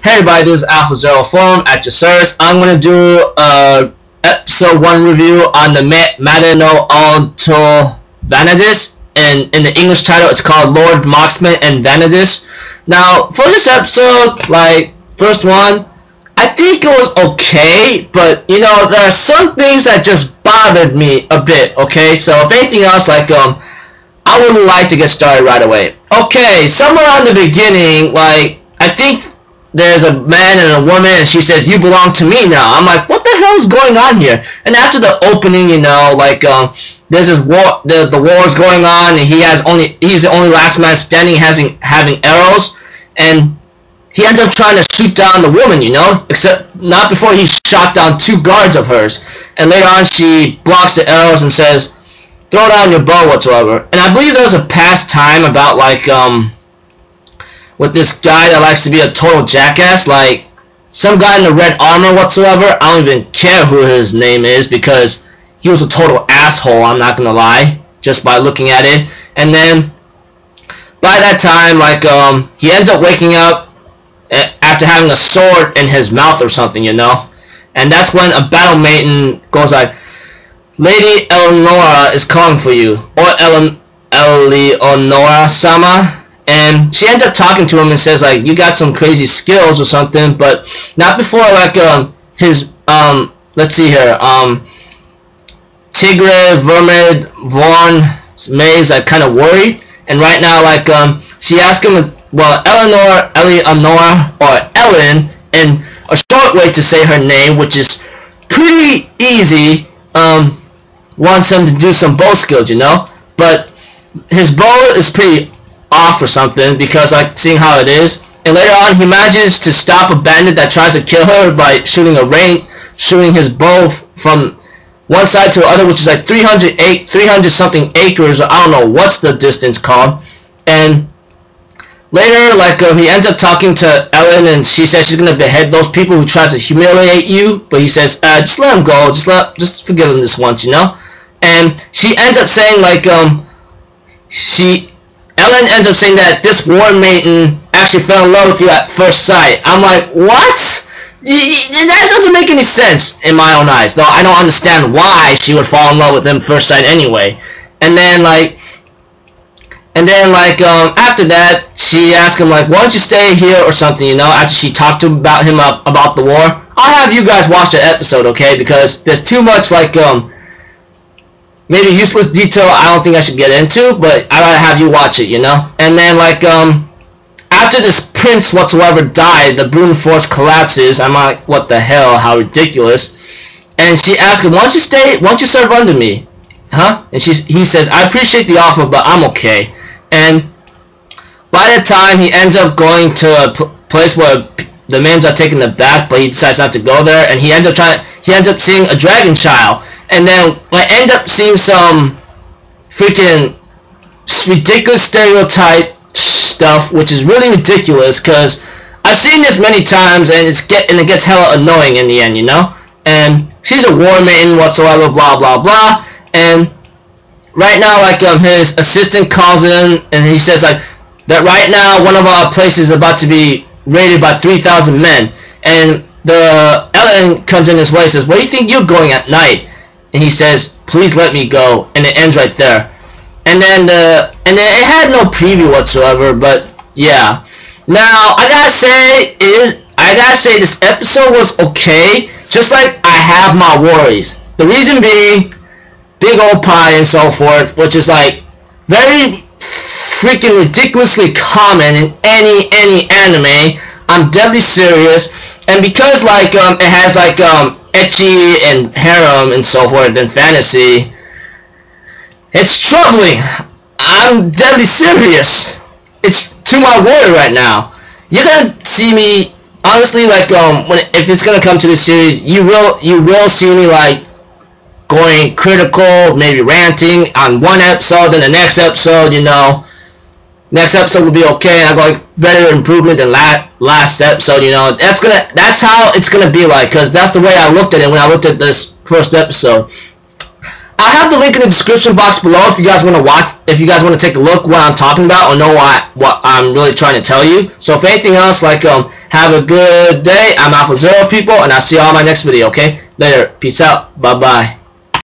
Hey everybody, this is Alpha04 at your service. I'm going to do episode 1 review on the Madan no to Vanadis, and in the English title it's called Lord Marksman and Vanadis. Now, for this episode, first one, I think it was okay, but you know, there are some things that just bothered me a bit, okay? So if anything else, I would like to get started right away. Okay, somewhere on the beginning, I think there's a man and a woman, and she says, "You belong to me now." I'm like, what the hell is going on here? And after the opening, you know, there's this war, the war's going on, and he's the only last man standing, having arrows, and he ends up trying to shoot down the woman, you know, except not before he shot down 2 guards of hers. And later on, she blocks the arrows and says, "Throw down your bow whatsoever." And I believe there was a past time about with this guy that likes to be a total jackass, some guy in the red armor whatsoever. I don't even care who his name is because he was a total asshole, I'm not gonna lie, just by looking at it. And then by that time, he ends up waking up after having a sword in his mouth or something, you know. And that's when a battle maiden goes like, "Lady Eleonora is calling for you," or Eleonora-sama. And she ends up talking to him and says, "You got some crazy skills or something," but not before, his, let's see here, Tigre, Vermid, Vaughn, May's, kind of worried. And right now, she asked him, well, Eleonora, or Ellen, in a short way to say her name, which is pretty easy, wants him to do some bow skills, you know? But his bow is pretty off or something, because seeing how it is. And later on, he manages to stop a bandit that tries to kill her by shooting his bow from one side to the other, which is 300 something acres, or I don't know what's the distance called. And later, he ends up talking to Ellen, and she says she's gonna behead those people who try to humiliate you. But he says, just let him go, just forgive him this once, you know. And she ends up saying Ellen ends up saying that this war maiden actually fell in love with you at first sight. I'm like, what? That doesn't make any sense in my own eyes. Though I don't understand why she would fall in love with him first sight anyway. And then after that, she asked him why don't you stay here or something, you know, after she talked to him about the war. I'll have you guys watch the episode, okay? Because there's too much maybe useless detail I don't think I should get into, but I gotta have you watch it, you know? And then after this prince whatsoever died, the Brune Force collapses. I'm like, what the hell, how ridiculous. And she asks him, why don't you serve under me? Huh? And he says, "I appreciate the offer, but I'm okay." And by that time, he ends up going to a place where the men are taking the bath, but he decides not to go there, and he ends up seeing a dragon child. And then I end up seeing some freaking ridiculous stereotype stuff, which is really ridiculous, because I've seen this many times, and it gets hella annoying in the end, you know. And she's a war maiden whatsoever, blah blah blah. And right now, his assistant calls in, and he says that right now one of our places is about to be raided by 3,000 men. And the Ellen comes in his way and says, "Where do you think you're going at night?" And he says, "Please let me go," and it ends right there. And then it had no preview whatsoever, but yeah. Now I gotta say this episode was okay, just like I have my worries. The reason being, big old pie and so forth, which is very freaking ridiculously common in any anime. I'm deadly serious, and because it has ecchi and harem and so forth and fantasy, it's troubling. I'm deadly serious. It's to my worry right now. You're gonna see me, honestly, if it's gonna come to this series, you will see me going critical, maybe ranting on one episode, then the next episode, you know, next episode will be okay, and I go better improvement than last episode, you know. That's how it's gonna be because that's the way I looked at it when I looked at this first episode. I'll have the link in the description box below if you guys want to watch, if you guys want to take a look what I'm talking about or know what I'm really trying to tell you. So if anything else, like have a good day. I'm Alpha Zero, people, and I'll see you all in my next video. Okay, later, peace out, bye bye.